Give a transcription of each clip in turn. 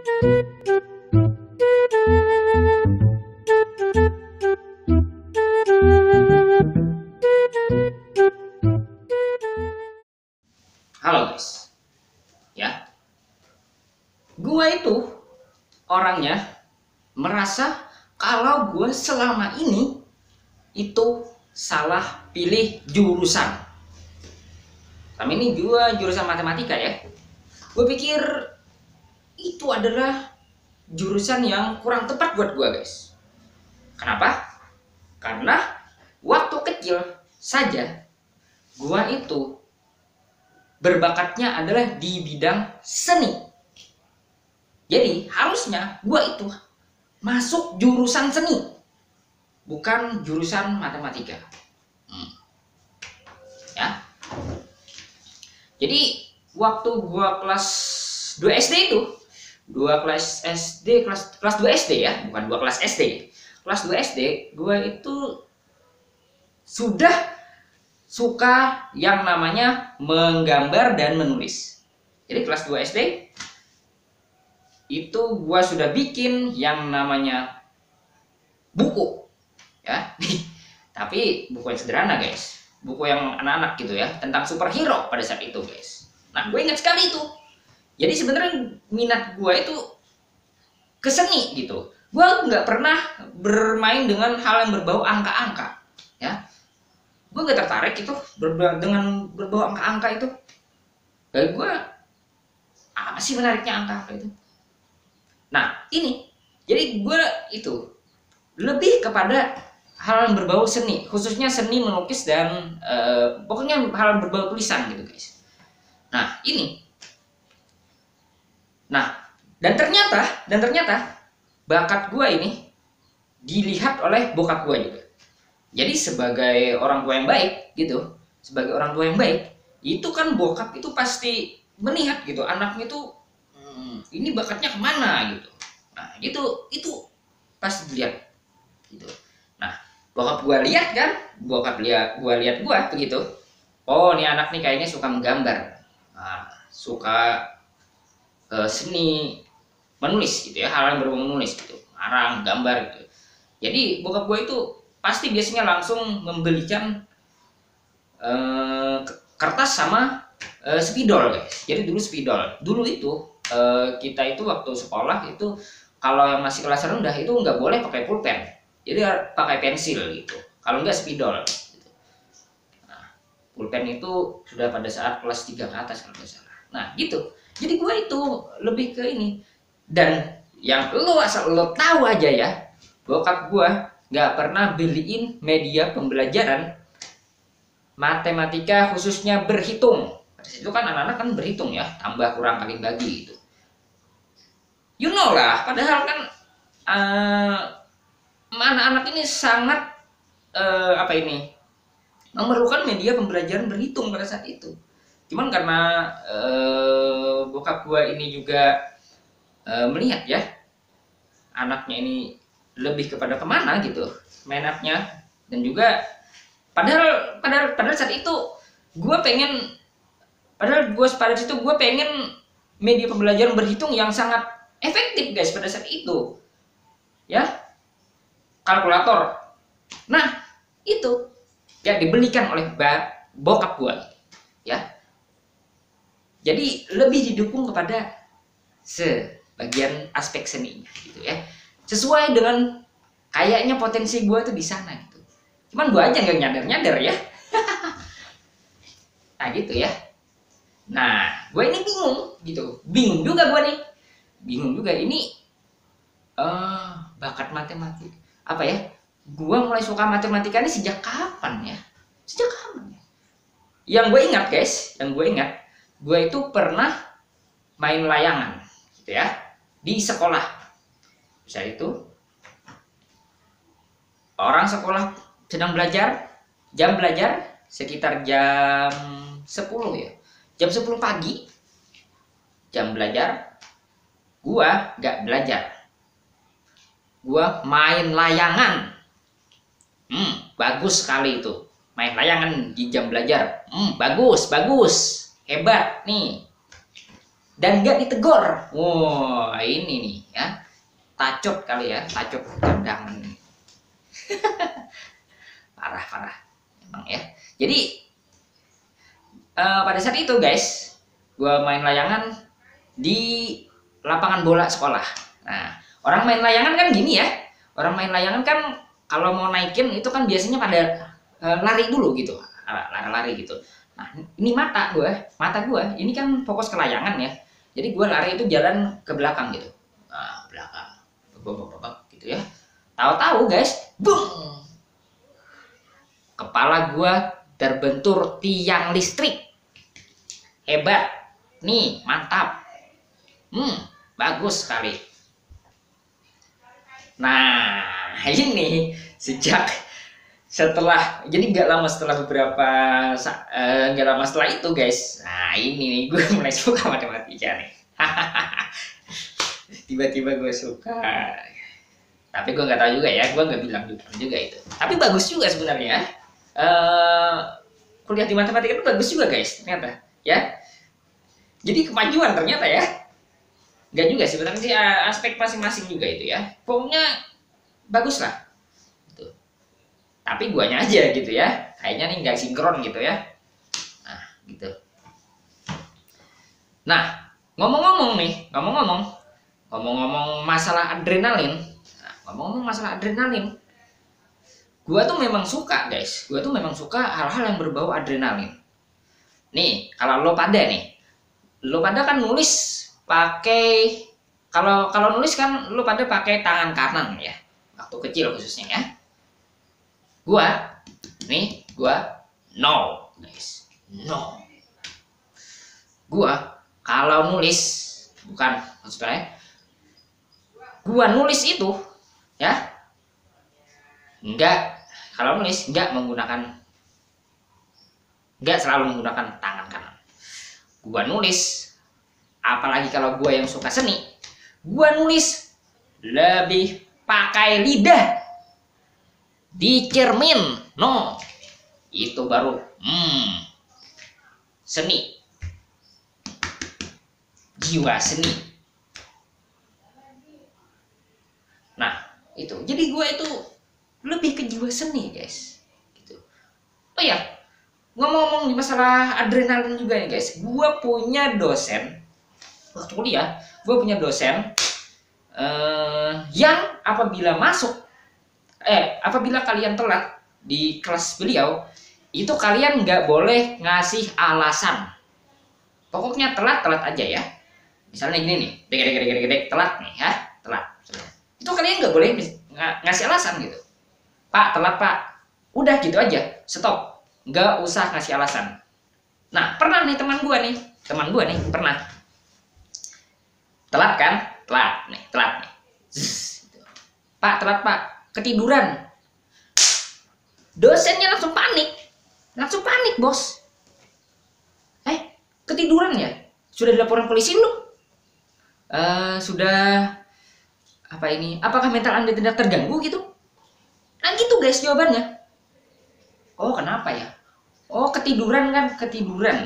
Halo guys, ya, gua itu orangnya merasa kalau gue selama ini itu salah pilih jurusan. Selama ini gue jurusan matematika ya. Gue pikir itu adalah jurusan yang kurang tepat buat gue guys. Kenapa? Karena waktu kecil saja gue itu berbakatnya adalah di bidang seni. Jadi harusnya gue itu masuk jurusan seni, bukan jurusan matematika. Ya. Jadi waktu gue kelas 2 SD itu, kelas 2 SD ya, bukan 2 kelas SD. Kelas 2 SD gue itu sudah suka yang namanya menggambar dan menulis. Jadi kelas 2 SD itu gua sudah bikin yang namanya buku ya. Tapi buku yang sederhana guys, buku yang anak-anak gitu ya, tentang superhero pada saat itu guys. Nah gue ingat sekali itu. Jadi sebenarnya minat gua itu ke seni gitu. Gua nggak pernah bermain dengan hal yang berbau angka-angka ya. Gue gak tertarik itu dengan berbau angka-angka itu. Bagi gue apa sih menariknya angka-angka itu? Nah ini, jadi gue itu lebih kepada hal yang berbau seni, khususnya seni melukis dan pokoknya hal yang berbau tulisan gitu guys. Nah ini, dan ternyata bakat gue ini dilihat oleh bokap gue juga. Jadi sebagai orang tua yang baik gitu, sebagai orang tua yang baik, itu kan bokap itu pasti melihat gitu, anaknya itu ini bakatnya kemana gitu. Nah itu pasti dilihat gitu. Nah bokap gua lihat kan, gua lihat gua begitu. Oh ini anak nih kayaknya suka menggambar, suka seni menulis gitu ya, hal yang berbau menulis gitu, ngarang, gambar gitu. Jadi bokap gua itu pasti biasanya langsung membelikan kertas sama spidol guys. Jadi dulu spidol. Dulu itu kita itu waktu sekolah itu kalau yang masih kelas rendah itu nggak boleh pakai pulpen. Jadi pakai pensil gitu. Kalau nggak spidol. Gitu. Nah, pulpen itu sudah pada saat kelas 3 ke atas kalau nggak salah. Nah gitu. Jadi gue itu lebih ke ini. Dan yang asal lo tahu aja ya, bokap gue nggak pernah beliin media pembelajaran matematika khususnya berhitung. Itu kan anak-anak kan berhitung ya, tambah kurang kali bagi gitu. You know lah, padahal kan anak-anak ini sangat memerlukan media pembelajaran berhitung pada saat itu. Cuman karena bokap gua ini juga melihat ya anaknya ini lebih kepada kemana gitu minatnya, dan juga padahal saat itu gue pengen, gue pengen media pembelajaran berhitung yang sangat efektif guys pada saat itu ya, kalkulator. Nah itu ya dibelikan oleh bokap gue ya, jadi lebih didukung kepada sebagian aspek seninya gitu ya, sesuai dengan kayaknya potensi gue tuh di sana gitu. Cuman gue aja nggak nyadar ya. Nah gitu ya. Nah gue ini bingung juga gue nih, bingung juga ini bakat matematika apa ya. Gue mulai suka matematika ini sejak kapan ya? Yang gue ingat guys, gue itu pernah main layangan gitu ya di sekolah. Bisa itu orang sekolah sedang belajar, jam belajar sekitar jam 10 ya, jam 10 pagi jam belajar, gua gak belajar, gua main layangan. Bagus sekali itu main layangan di jam belajar. Bagus, hebat nih. dan nggak ditegor. Wah, ini nih ya, tacot kali ya, tacot cadangan. Parah emang ya. Jadi pada saat itu guys, gua main layangan di lapangan bola sekolah. Nah, orang main layangan kan gini ya, orang main layangan kan kalau mau naikin itu kan biasanya pada lari dulu gitu, lari-lari gitu. Nah, ini mata gue ini kan fokus ke layangan ya, jadi gue lari itu jalan ke belakang gitu. Nah, belakang gitu ya, tahu-tahu guys, boom, kepala gue terbentur tiang listrik. Hebat nih, mantap, bagus sekali. Nah, ini jadi nggak lama setelah nggak lama setelah itu guys, nah ini nih gue mulai suka matematika nih. Tiba-tiba gue suka, tapi gue nggak tahu juga ya, gue nggak bilang juga itu, tapi bagus juga sebenarnya. Kuliah di matematika itu bagus juga guys ternyata ya, jadi kemajuan ternyata ya. Nggak juga sih sebenarnya sih, aspek masing-masing juga itu ya, pokoknya bagus lah gitu. Tapi guanya aja gitu ya, kayaknya nih nggak sinkron gitu ya. Nah gitu. Nah, ngomong-ngomong masalah adrenalin. Nah, ngomong-ngomong masalah adrenalin, gua tuh memang suka guys, gua tuh memang suka hal-hal yang berbau adrenalin. Nih, kalau lo pada kan nulis pakai, kalau nulis kan lo pada pakai tangan kanan ya, waktu kecil khususnya ya. Gua no guys, no. Gua kalau nulis, bukan maksudnya gua nulis itu ya, kalau nulis nggak selalu menggunakan tangan kanan. Gua nulis, apalagi kalau gua yang suka seni, gua nulis lebih pakai lidah di cermin. No, itu baru seni, jiwa seni. Nah itu, jadi gue itu lebih ke jiwa seni guys gitu. Oh ya, ngomong-ngomong di masalah adrenalin juga nih guys, gue punya dosen waktu kuliah, yang apabila kalian telat di kelas beliau, itu kalian nggak boleh ngasih alasan. Pokoknya telat aja ya. Misalnya gini nih, dek telat nih ya, telat. Itu kalian nggak boleh ngasih alasan gitu. Pak, telat Pak. Udah gitu aja, stop. Nggak usah ngasih alasan. Nah, pernah nih teman gue nih pernah telat kan? Telat nih. Pak, telat Pak. Ketiduran. Dosennya langsung panik bos. Ketiduran ya? Sudah dilaporkan polisi belum? Sudah. Apakah mental Anda tidak terganggu gitu? Nah gitu guys jawabannya. Oh kenapa ya? Oh ketiduran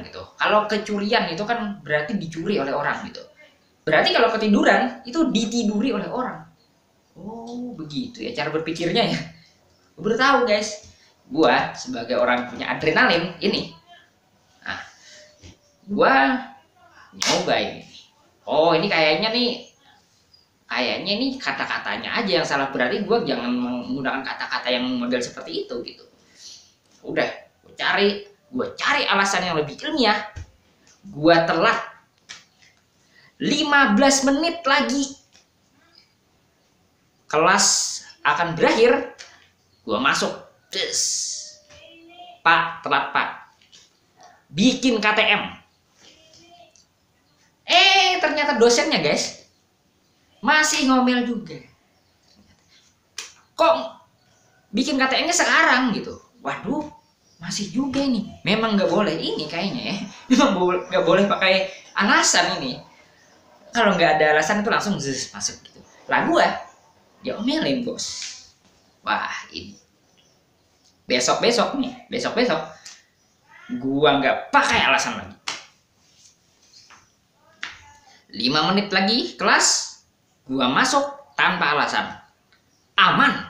gitu. Kalau kecurian itu kan berarti dicuri oleh orang gitu. Berarti kalau ketiduran itu ditiduri oleh orang. Oh begitu ya cara berpikirnya ya. Gue baru tahu guys. Gua sebagai orang punya adrenalin ini, nah gua nyoba ini. Oh ini kayaknya nih kata-katanya aja yang salah, berarti gua jangan menggunakan kata-kata yang model seperti itu gitu. Udah, gua cari alasan yang lebih ilmiah. Gua telat 15 menit lagi kelas akan berakhir, gua masuk. Pak, telat Pak. Bikin KTM. Ternyata dosennya guys masih ngomel juga. Kok bikin KTM-nya sekarang gitu? Waduh, masih juga ini. Memang nggak boleh ini kayaknya ya. Memang nggak boleh pakai alasan ini. Kalau nggak ada alasan itu langsung masuk gitu. Lah gua diomelin bos. Wah ini. Besok gua nggak pakai alasan lagi. 5 menit lagi kelas, gua masuk tanpa alasan. Aman.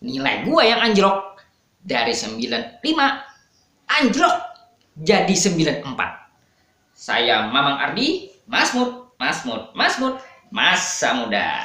Nilai gua yang anjlok dari 95 anjlok jadi 94. Saya Mamang Ardi, Masmud, Masa Muda.